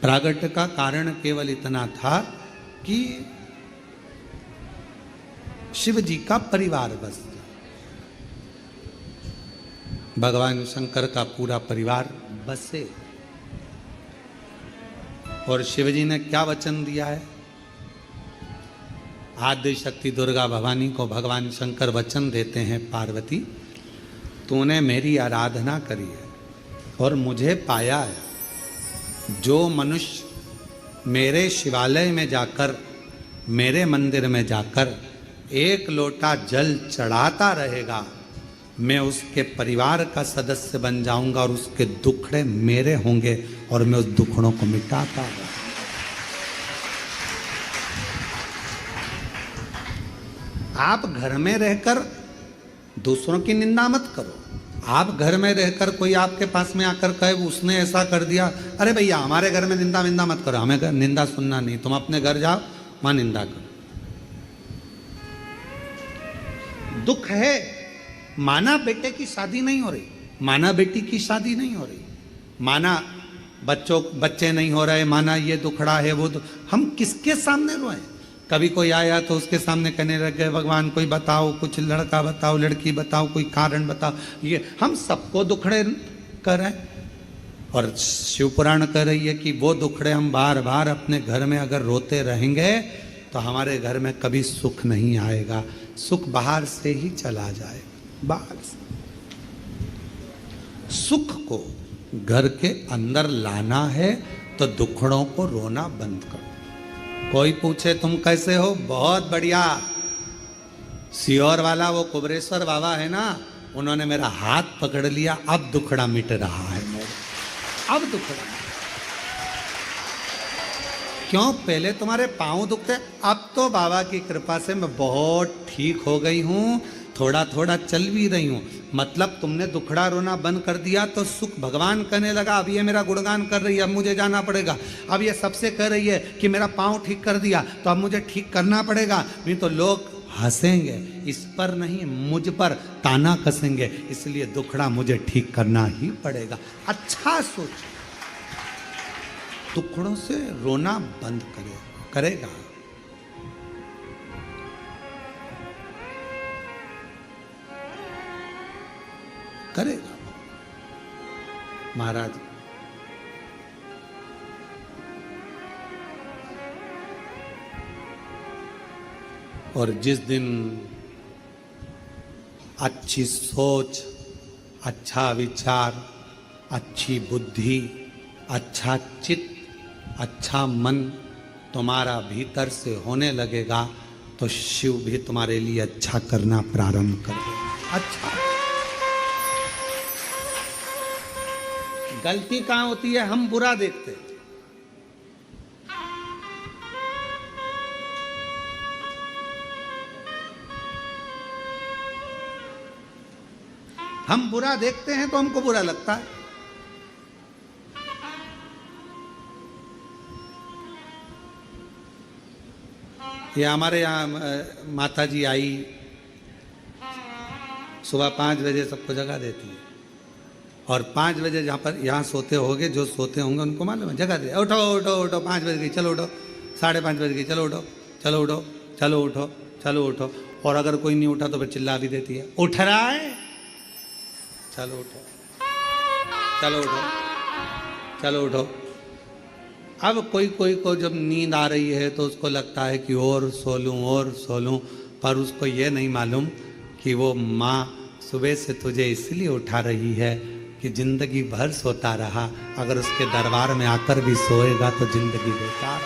प्रागट्य का कारण केवल इतना था कि शिव जी का परिवार बस, भगवान शंकर का पूरा परिवार बसे। और शिव जी ने क्या वचन दिया है? आद्य शक्ति दुर्गा भवानी को भगवान शंकर वचन देते हैं, पार्वती तूने मेरी आराधना करी है और मुझे पाया है। जो मनुष्य मेरे शिवालय में जाकर, मेरे मंदिर में जाकर एक लोटा जल चढ़ाता रहेगा, मैं उसके परिवार का सदस्य बन जाऊंगा और उसके दुखड़े मेरे होंगे और मैं उस दुखड़ों को मिटाता रहूंगा। आप घर में रहकर दूसरों की निंदा मत करो। आप घर में रहकर कोई आपके पास में आकर कहे उसने ऐसा कर दिया, अरे भैया हमारे घर में निंदा विंदा मत करो, हमें निंदा सुनना नहीं, तुम अपने घर जाओ वहां निंदा करो। दुख है, माना बेटे की शादी नहीं हो रही, माना बेटी की शादी नहीं हो रही, माना बच्चे नहीं हो रहे, माना ये दुखड़ा है वो हम किसके सामने रोए? कभी कोई आया तो उसके सामने कहने लग गए भगवान कोई बताओ, कुछ लड़का बताओ, लड़की बताओ, कोई कारण बताओ। ये हम सबको दुखड़े कर रहे हैं। और शिव पुराण कह रही है कि वो दुखड़े हम बार बार अपने घर में अगर रोते रहेंगे तो हमारे घर में कभी सुख नहीं आएगा, सुख बाहर से ही चला जाएगा। बाहर से सुख को घर के अंदर लाना है तो दुखड़ों को रोना बंद करो। कोई पूछे तुम कैसे हो? बहुत बढ़िया। सियोर वाला वो कुबरेश्वर बाबा है ना, उन्होंने मेरा हाथ पकड़ लिया, अब दुखड़ा मिट रहा है मेरा, अब दुखड़ा। क्यों? पहले तुम्हारे पांव दुखते, अब तो बाबा की कृपा से मैं बहुत ठीक हो गई हूं, थोड़ा थोड़ा चल भी रही हूं। मतलब तुमने दुखड़ा रोना बंद कर दिया तो सुख भगवान कहने लगा अब ये मेरा गुणगान कर रही है, अब मुझे जाना पड़ेगा। अब ये सबसे कह रही है कि मेरा पाँव ठीक कर दिया तो अब मुझे ठीक करना पड़ेगा, नहीं तो लोग हंसेंगे, इस पर नहीं मुझ पर ताना कसेंगे, इसलिए दुखड़ा मुझे ठीक करना ही पड़ेगा। अच्छा सोच, दुखड़ों से रोना बंद करेगा। करेगा महाराज। और जिस दिन अच्छी सोच, अच्छा विचार, अच्छी बुद्धि, अच्छा चित्त, अच्छा मन तुम्हारा भीतर से होने लगेगा तो शिव भी तुम्हारे लिए अच्छा करना प्रारंभ कर देगा। अच्छा, गलती कहां होती है? हम बुरा देखते हैं। हम बुरा देखते हैं तो हमको बुरा लगता है। ये हमारे यहाँ माता जी आई, सुबह 5 बजे सबको जगा देती है और 5 बजे जहाँ पर यहाँ सोते होंगे, जो सोते होंगे उनको मालूम है, जगा दे, उठो उठो उठो, 5 बज गई, चलो उठो, 5:30 बज गई, चलो उठो, चलो उठो, चलो उठो, चलो उठो। और अगर कोई नहीं उठा तो फिर चिल्ला भी देती है, उठ रहा है, चलो उठो, चलो उठो, चलो उठो। अब कोई को जब नींद आ रही है तो उसको लगता है कि और सो लूँ, पर उसको ये नहीं मालूम कि वो माँ सुबह से तुझे इसलिए उठा रही है कि जिंदगी भर सोता रहा, अगर उसके दरबार में आकर भी सोएगा तो जिंदगी बेकार।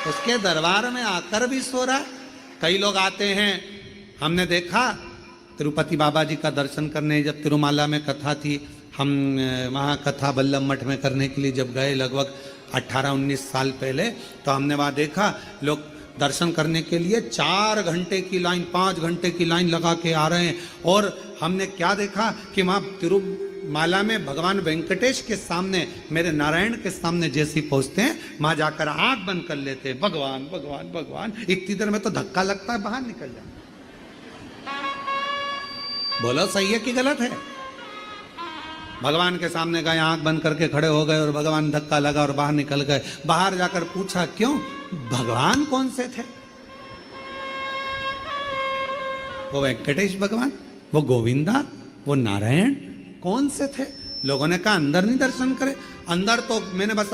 उसके दरबार में आकर भी सो रहा। कई लोग आते हैं, हमने देखा तिरुपति बाबा जी का दर्शन करने, जब तिरुमाला में कथा थी, हम वहाँ कथा बल्लभ मठ में करने के लिए जब गए लगभग 18-19 साल पहले, तो हमने वहाँ देखा लोग दर्शन करने के लिए 4 घंटे की लाइन, 5 घंटे की लाइन लगा के आ रहे हैं। और हमने क्या देखा कि वहाँ तिरुमाला में भगवान वेंकटेश के सामने, मेरे नारायण के सामने जैसे पहुँचते हैं, वहाँ जाकर आँख बंद कर लेते हैं, भगवान भगवान भगवान। इतनी देर में तो धक्का लगता है, बाहर निकल जाए। बोलो सही है कि गलत है? भगवान के सामने गए, आंख बंद करके खड़े हो गए और भगवान धक्का लगा और बाहर निकल गए। बाहर जाकर पूछा क्यों, भगवान कौन से थे? वो वेंकटेश भगवान, वो गोविंदा, वो नारायण कौन से थे? लोगों ने कहा अंदर नहीं दर्शन करे। अंदर तो मैंने बस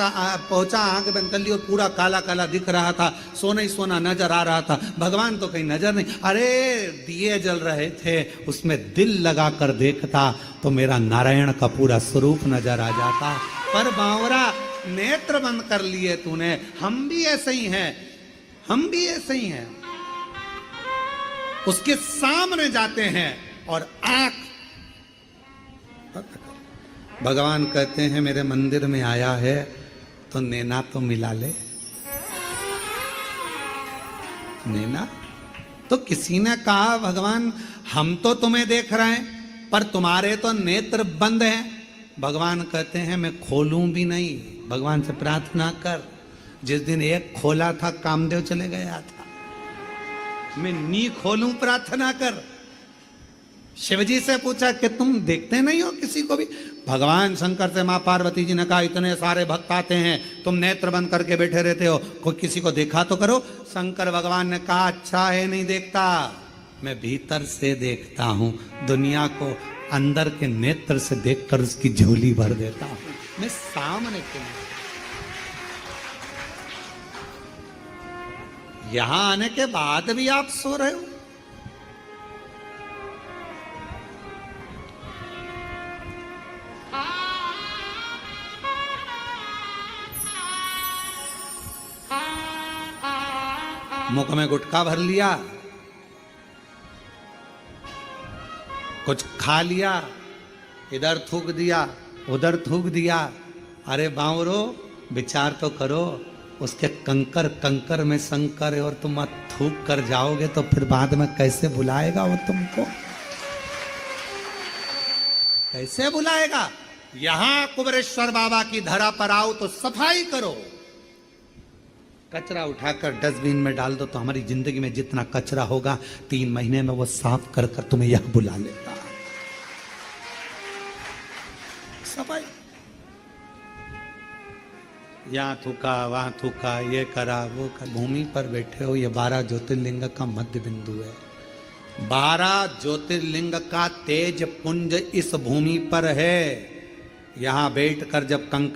पहुंचा, आंख बंद कर ली और पूरा काला काला दिख रहा था, सोना ही सोना नजर आ रहा था, भगवान तो कहीं नजर नहीं। अरे दिए जल रहे थे, उसमें दिल लगा कर देखता तो मेरा नारायण का पूरा स्वरूप नजर आ जाता। पर बावरा नेत्र बंद कर लिए तूने। हम भी ऐसे ही हैं, हम भी ऐसे ही हैं। उसके सामने जाते हैं और आंख, भगवान कहते हैं मेरे मंदिर में आया है तो नैना तो मिला ले। नैना तो किसी ने कहा भगवान हम तो तुम्हें देख रहे हैं पर तुम्हारे तो नेत्र बंद हैं। भगवान कहते हैं मैं खोलूं भी नहीं। भगवान से प्रार्थना कर। जिस दिन एक खोला था कामदेव चले गया था। मैं नी खोलूं, प्रार्थना कर। शिवजी से पूछा कि तुम देखते नहीं हो किसी को भी? भगवान शंकर से मां पार्वती जी ने कहा इतने सारे भक्त आते हैं, तुम नेत्र बंद करके बैठे रहते हो, कोई किसी को देखा तो करो। शंकर भगवान ने कहा अच्छा है नहीं देखता, मैं भीतर से देखता हूं। दुनिया को अंदर के नेत्र से देखकर उसकी झोली भर देता हूं, मैं सामने क्यों? यहां आने के बाद भी आप सो रहे हो। मुख में गुटखा भर लिया, कुछ खा लिया, इधर थूक दिया, उधर थूक दिया। अरे बावरो विचार तो करो, उसके कंकर कंकर में शंकर है और तुम थूक कर जाओगे तो फिर बाद में कैसे बुलाएगा वो तुमको? कैसे बुलाएगा? यहां कुबेरेश्वर बाबा की धरा पर आओ तो सफाई करो। कचरा उठाकर डस्टबिन में डाल दो तो हमारी जिंदगी में जितना कचरा होगा 3 महीने में वो साफ कर कर तुम्हें यह बुला लेता। सफाई, यहाँ थूका वहां थूका, ये करा वो कर। भूमि पर बैठे हो, ये 12 ज्योतिर्लिंग का मध्य बिंदु है। 12 ज्योतिर्लिंग का तेज पुंज इस भूमि पर है। यहां बैठकर जब कंकर